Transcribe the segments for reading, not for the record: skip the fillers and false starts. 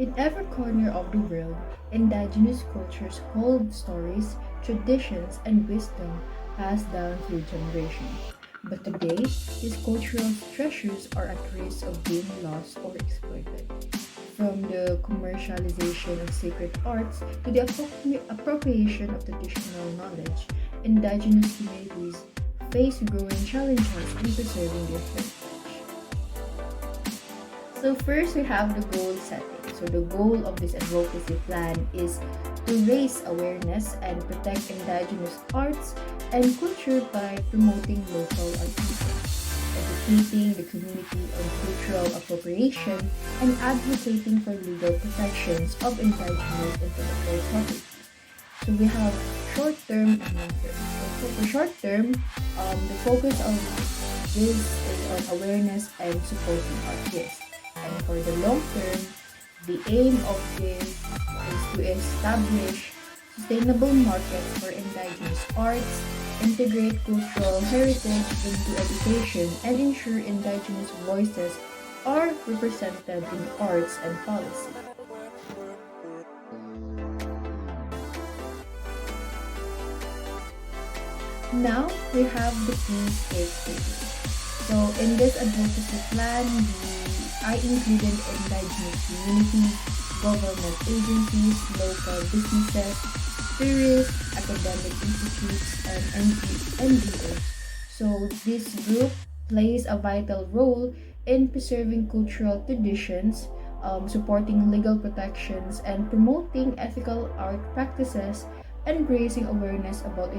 In every corner of the world, indigenous cultures hold stories, traditions, and wisdom passed down through generations. But today, these cultural treasures are at risk of being lost or exploited. From the commercialization of sacred arts to the appropriation of traditional knowledge, indigenous communities face growing challenges in preserving their heritage. So first we have the goal setting. So the goal of this advocacy plan is to raise awareness and protect indigenous arts and culture by promoting local artisans, educating the community on cultural appropriation, and advocating for legal protections of indigenous intellectual property. So we have short term and long term. So for short term, the focus of this is on awareness and supporting artists. And for the long term, the aim of this is to establish sustainable markets for indigenous arts, integrate cultural heritage into education, and ensure indigenous voices are represented in arts and policy. Now we have the key stakeholders. So in this advocacy plan, I included indigenous communities, government agencies, local businesses, tourists, academic institutes, and NGOs. So this group plays a vital role in preserving cultural traditions, supporting legal protections, and promoting ethical art practices and raising awareness about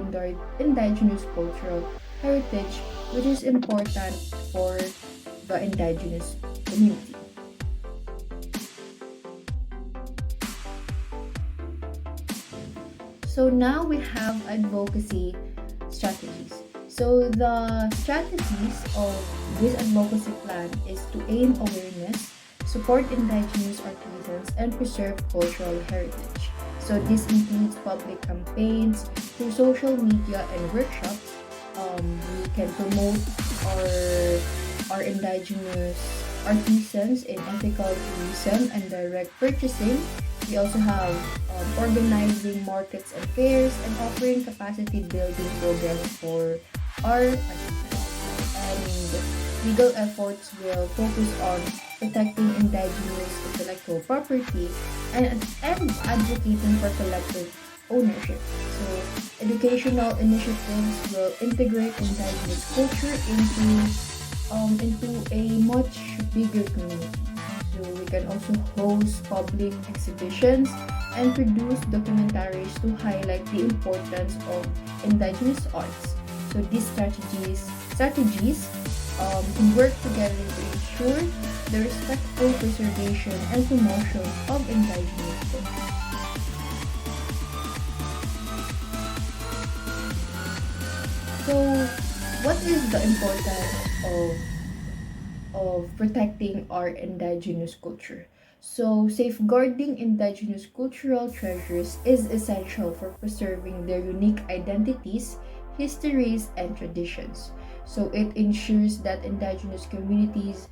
indigenous cultural heritage, which is important for the indigenous community. So now we have advocacy strategies. So the strategies of this advocacy plan is to aim awareness, support indigenous artisans, and preserve cultural heritage. So this includes public campaigns through social media and workshops. We can promote our indigenous artisans in ethical tourism and direct purchasing. We also have organizing markets and fairs and offering capacity building programs for our artisans. And legal efforts will focus on protecting indigenous intellectual property and advocating for collective ownership. So educational initiatives will integrate indigenous culture into a much bigger community. So we can also host public exhibitions and produce documentaries to highlight the importance of indigenous arts. So these strategies can work together to ensure the respectful preservation and promotion of indigenous culture. So, what is the importance of protecting our indigenous culture? So, safeguarding indigenous cultural treasures is essential for preserving their unique identities, histories, and traditions. So, it ensures that indigenous communities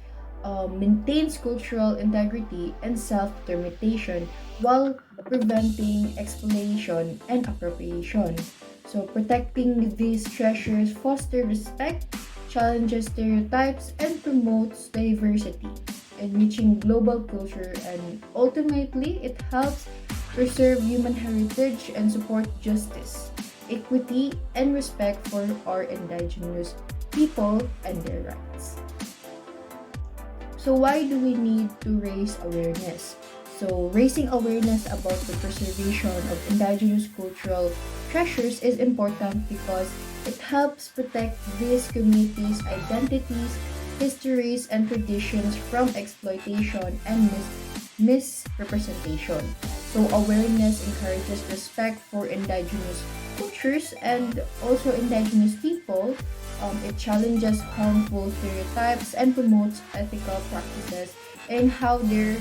maintains cultural integrity and self-determination while preventing exploitation and appropriation. So protecting these treasures fosters respect, challenges stereotypes, and promotes diversity, enriching global culture, and ultimately it helps preserve human heritage and support justice, equity, and respect for our indigenous people and their rights. So why do we need to raise awareness? So raising awareness about the preservation of indigenous cultural treasures is important because it helps protect these communities' identities, histories, and traditions from exploitation and misrepresentation. So awareness encourages respect for indigenous cultures and also indigenous people. It challenges harmful stereotypes and promotes ethical practices in how their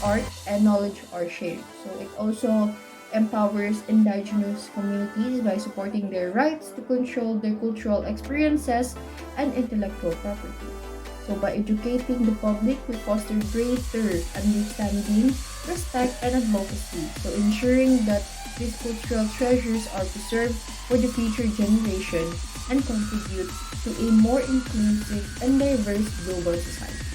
art and knowledge are shared. So it also empowers indigenous communities by supporting their rights to control their cultural experiences and intellectual property. So by educating the public, we foster greater understanding, respect, and advocacy. So ensuring that these cultural treasures are preserved for the future generation and contribute to a more inclusive and diverse global society.